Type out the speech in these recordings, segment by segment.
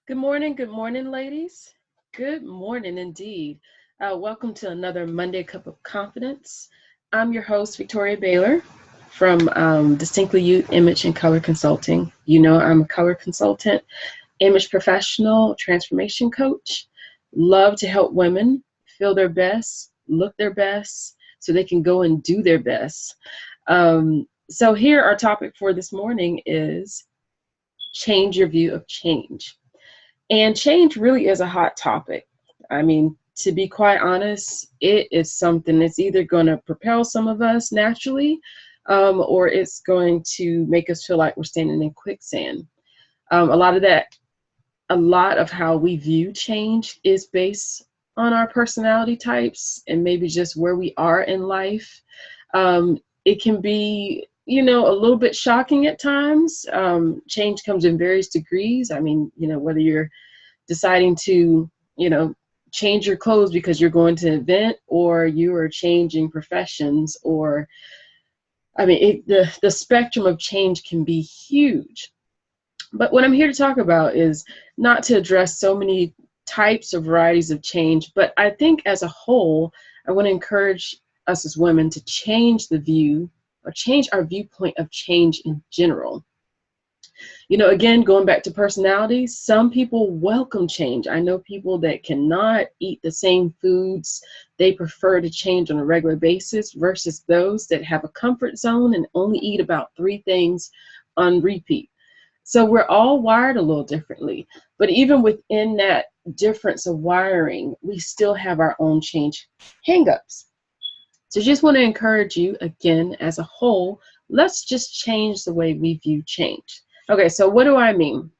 Good morning, ladies. Good morning indeed. Welcome to another Monday Cup of Confidence. I'm your host, Victoria Baylor from Distinctly You Image and Color Consulting. You know, I'm a color consultant, image professional, transformation coach. Love to help women feel their best, look their best, so they can go and do their best. So, here, our topic for this morning is change your view of change. And change really is a hot topic. I mean, to be quite honest, it is something that's either going to propel some of us naturally, or it's going to make us feel like we're standing in quicksand. A lot of that, a lot of how we view change is based on our personality types and maybe just where we are in life. It can be, a little bit shocking at times. Change comes in various degrees. I mean, whether you're deciding to, change your clothes because you're going to an event, or you are changing professions, or, the spectrum of change can be huge. But what I'm here to talk about is not to address so many types or varieties of change, but I think as a whole, I want to encourage us as women to change the view or change our viewpoint of change in general. Again, going back to personality, some people welcome change. I know people that cannot eat the same foods. They prefer to change on a regular basis versus those that have a comfort zone and only eat about 3 things on repeat. So we're all wired a little differently. But even within that difference of wiring, we still have our own change hangups. So just want to encourage you, again, as a whole, let's just change the way we view change. Okay, so what do I mean?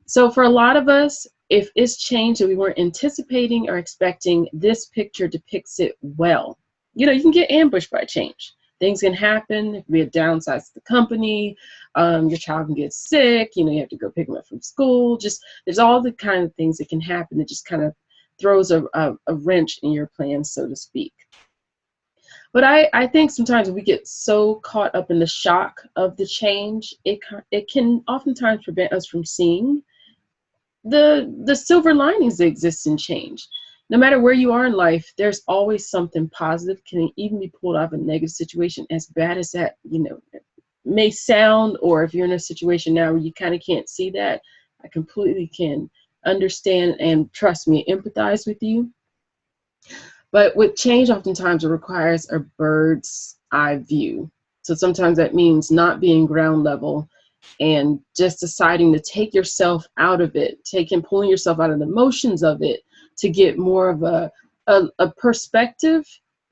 So for a lot of us, if it's change that we weren't anticipating or expecting, this picture depicts it well. You can get ambushed by change. Things can happen. It can be a downside to the company. Your child can get sick. You have to go pick them up from school. Just there's all the kind of things that can happen that just kind of throws a wrench in your plans, so to speak. But I think sometimes we get so caught up in the shock of the change, it can oftentimes prevent us from seeing the silver linings that exist in change. No matter where you are in life, there's always something positive, can even be pulled out of a negative situation, as bad as that, may sound, or if you're in a situation now where you kind of can't see that, I completely can understand and, trust me, empathize with you. But with change, oftentimes it requires a bird's eye view. So sometimes that means not being ground level and just deciding to take yourself out of it, pulling yourself out of the emotions of it to get more of a perspective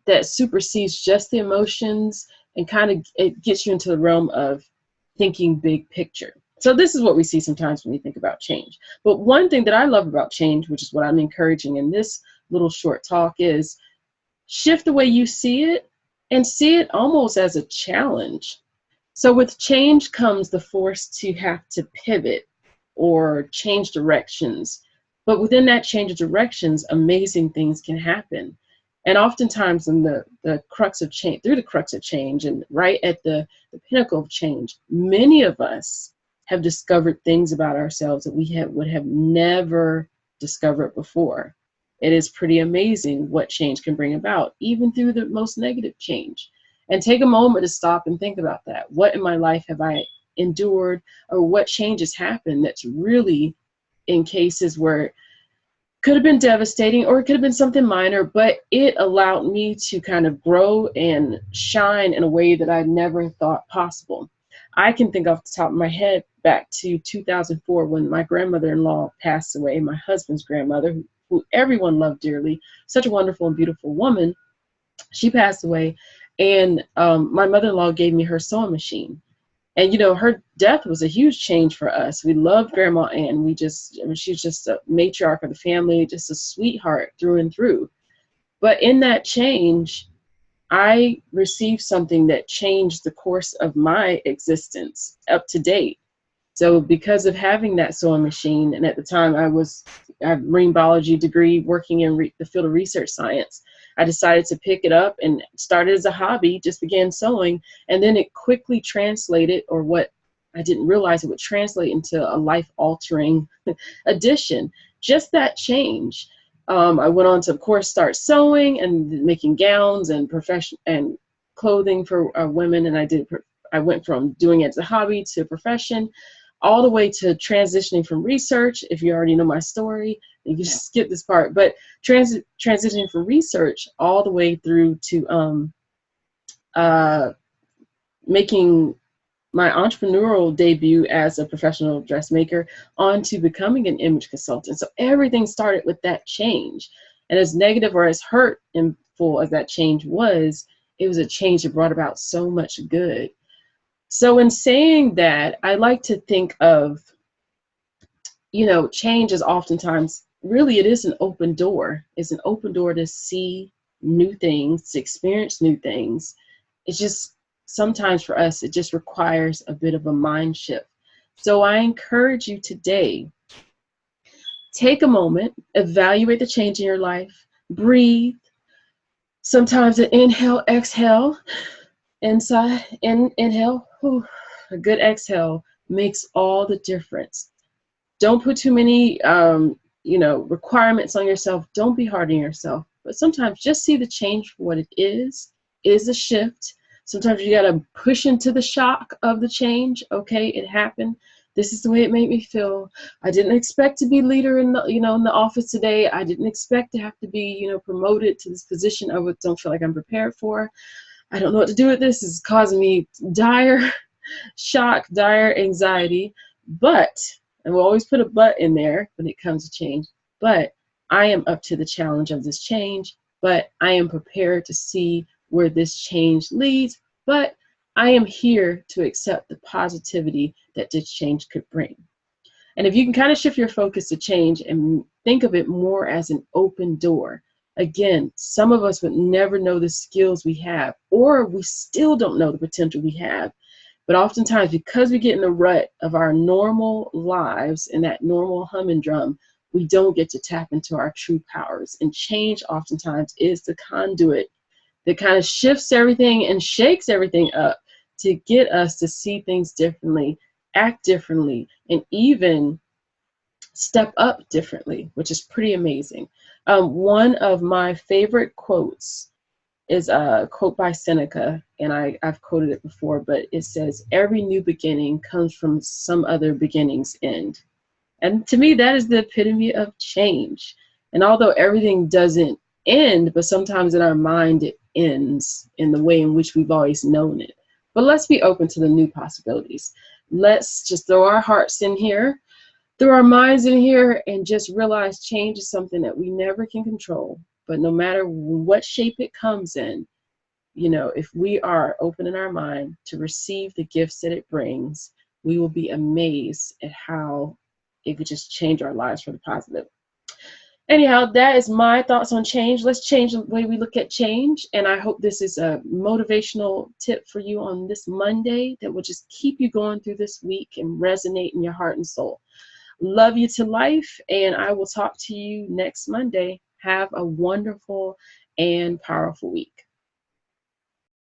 that supersedes just the emotions and kind of it gets you into the realm of thinking big picture. So this is what we see sometimes when we think about change. But one thing that I love about change, which is what I'm encouraging in this little short talk, is shift the way you see it and see it almost as a challenge. So with change comes the force to have to pivot or change directions. But within that change of directions, amazing things can happen. And oftentimes in the crux of change, through the crux of change and right at the pinnacle of change, many of us have discovered things about ourselves that we would have never discovered before. It is pretty amazing what change can bring about, even through the most negative change. And take a moment to stop and think about that. What in my life have I endured, or what changes happened that's really in cases where it could have been devastating, or it could have been something minor, but it allowed me to kind of grow and shine in a way that I never thought possible. I can think off the top of my head back to 2004 when my grandmother-in-law passed away, my husband's grandmother, who everyone loved dearly, such a wonderful and beautiful woman. She passed away, and my mother-in-law gave me her sewing machine. And, her death was a huge change for us. We loved Grandma Ann. She's just a matriarch of the family, just a sweetheart through and through. But in that change, I received something that changed the course of my existence up to date. So because of having that sewing machine, and at the time I had a marine biology degree working in the field of research science, I decided to pick it up and started as a hobby, just began sewing, and then it quickly translated, or what I didn't realize it would translate into a life-altering addition. Just that change. I went on to, of course, start sewing and making gowns and profession and clothing for women. And I went from doing it as a hobby to a profession, all the way to transitioning from research. If you already know my story, you can just skip this part. But transitioning from research all the way through to making my entrepreneurial debut as a professional dressmaker on to becoming an image consultant. So everything started with that change. And as negative or as hurtful as that change was, it was a change that brought about so much good. So in saying that, I like to think of, change is oftentimes, really it is an open door. It's an open door to see new things, to experience new things. It's just, sometimes for us, it just requires a bit of a mind shift. So I encourage you today, take a moment, evaluate the change in your life, breathe. Sometimes an inhale, exhale, inhale, whew, a good exhale makes all the difference. Don't put too many, requirements on yourself. Don't be hard on yourself. But sometimes just see the change for what it is. It is a shift. Sometimes you got to push into the shock of the change. Okay, it happened. This is the way it made me feel. I didn't expect to be leader in the, in the office today. I didn't expect to have to be, promoted to this position I don't feel like I'm prepared for. I don't know what to do with this. This is causing me dire shock, dire anxiety. But, and we'll always put a but in there when it comes to change, but I am up to the challenge of this change, but I am prepared to see where this change leads, but I am here to accept the positivity that this change could bring. And if you can kind of shift your focus to change and think of it more as an open door, again, some of us would never know the skills we have, or we still don't know the potential we have. But oftentimes, because we get in the rut of our normal lives and that normal humdrum, we don't get to tap into our true powers. And change oftentimes is the conduit that kind of shifts everything and shakes everything up to get us to see things differently, act differently, and even step up differently, which is pretty amazing. One of my favorite quotes is a quote by Seneca, and I've quoted it before, but it says, "Every new beginning comes from some other beginning's end." And to me, that is the epitome of change. And although everything doesn't end, but sometimes in our mind it ends in the way in which we've always known it. But let's be open to the new possibilities. Let's just throw our hearts in here, throw our minds in here, and just realize change is something that we never can control. But no matter what shape it comes in, if we are open in our mind to receive the gifts that it brings, we will be amazed at how it could just change our lives for the positive. Anyhow, that is my thoughts on change. Let's change the way we look at change. And I hope this is a motivational tip for you on this Monday that will just keep you going through this week and resonate in your heart and soul. Love you to life, and I will talk to you next Monday. Have a wonderful and powerful week.